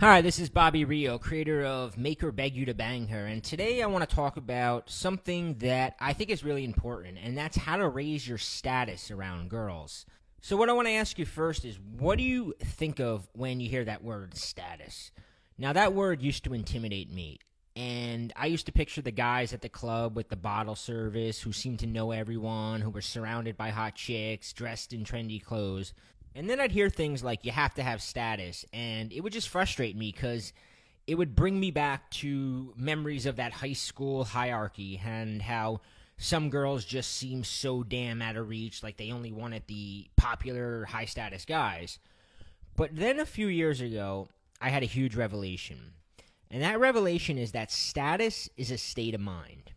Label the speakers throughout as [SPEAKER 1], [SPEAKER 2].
[SPEAKER 1] Hi, this is Bobby Rio, creator of Make Her Beg You to Bang Her, and today I want to talk about something that I think is really important, and that's how to raise your status around girls. So what I want to ask you first is, what do you think of when you hear that word status? Now, that word used to intimidate me, and I used to picture the guys at the club with the bottle service who seemed to know everyone, who were surrounded by hot chicks, dressed in trendy clothes. And then I'd hear things like, you have to have status, and it would just frustrate me because it would bring me back to memories of that high school hierarchy and how some girls just seem so damn out of reach, like they only wanted the popular, high status guys. But then a few years ago, I had a huge revelation. And that revelation is that status is a state of mind.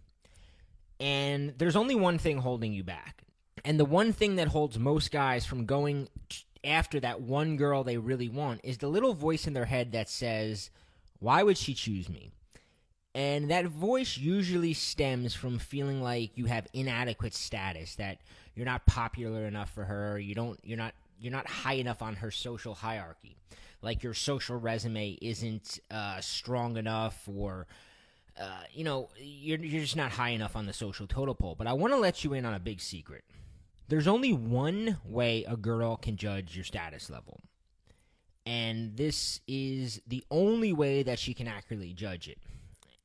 [SPEAKER 1] And there's only one thing holding you back. And the one thing that holds most guys from going after that one girl they really want is the little voice in their head that says, why would she choose me? And that voice usually stems from feeling like you have inadequate status, that you're not popular enough for her, you're not high enough on her social hierarchy. Like your social resume isn't strong enough, or you're just not high enough on the social total pole. But I want to let you in on a big secret. There's only one way a girl can judge your status level. And this is the only way that she can accurately judge it.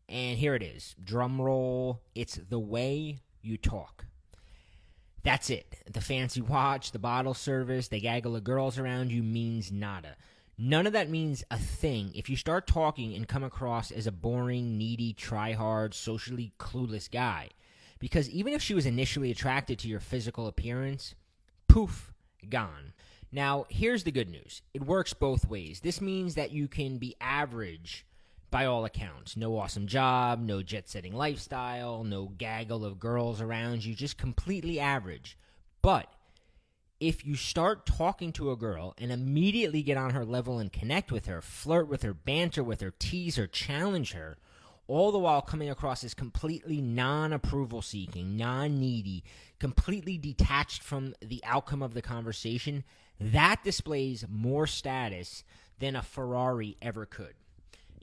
[SPEAKER 1] And here it is. Drum roll. It's the way you talk. That's it. The fancy watch, the bottle service, the gaggle of girls around you means nada. None of that means a thing if you start talking and come across as a boring, needy, try-hard, socially clueless guy. Because even if she was initially attracted to your physical appearance, poof, gone. Now, here's the good news. It works both ways. This means that you can be average by all accounts. No awesome job, no jet-setting lifestyle, no gaggle of girls around you, just completely average. But if you start talking to a girl and immediately get on her level and connect with her, flirt with her, banter with her, tease her, challenge her, all the while coming across as completely non-approval seeking, non-needy, completely detached from the outcome of the conversation, that displays more status than a Ferrari ever could.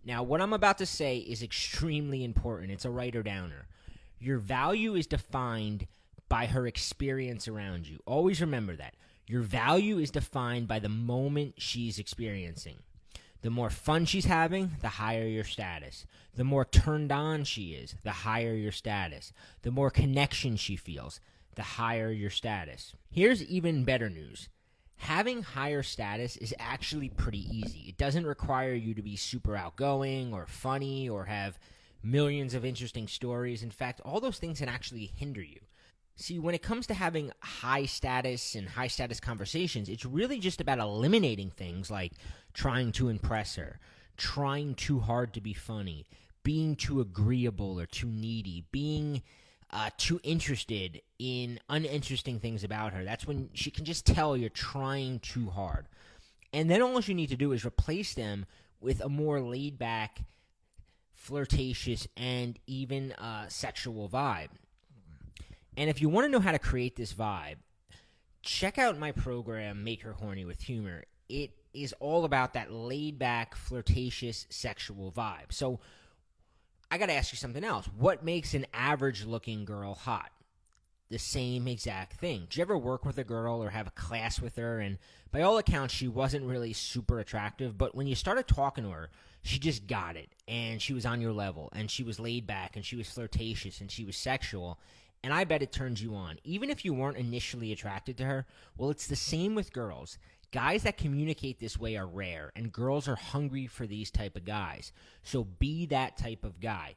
[SPEAKER 1] Now, what I'm about to say is extremely important. It's a writer-downer. Your value is defined by her experience around you. Always remember that. Your value is defined by the moment she's experiencing. The more fun she's having, the higher your status. The more turned on she is, the higher your status. The more connection she feels, the higher your status. Here's even better news. Having higher status is actually pretty easy. It doesn't require you to be super outgoing or funny or have millions of interesting stories. In fact, all those things can actually hinder you. See, when it comes to having high status and high status conversations, it's really just about eliminating things like trying to impress her, trying too hard to be funny, being too agreeable or too needy, being too interested in uninteresting things about her. That's when she can just tell you're trying too hard. And then all you need to do is replace them with a more laid-back, flirtatious, and even sexual vibe. And if you want to know how to create this vibe, check out my program, Make Her Horny with Humor. It is all about that laid-back, flirtatious, sexual vibe. So I got to ask you something else. What makes an average-looking girl hot? The same exact thing. Did you ever work with a girl or have a class with her, and by all accounts, she wasn't really super attractive, but when you started talking to her, she just got it, and she was on your level, and she was laid back, and she was flirtatious, and she was sexual, and I bet it turns you on. Even if you weren't initially attracted to her, well, it's the same with girls. Guys that communicate this way are rare, and girls are hungry for these type of guys. So be that type of guy.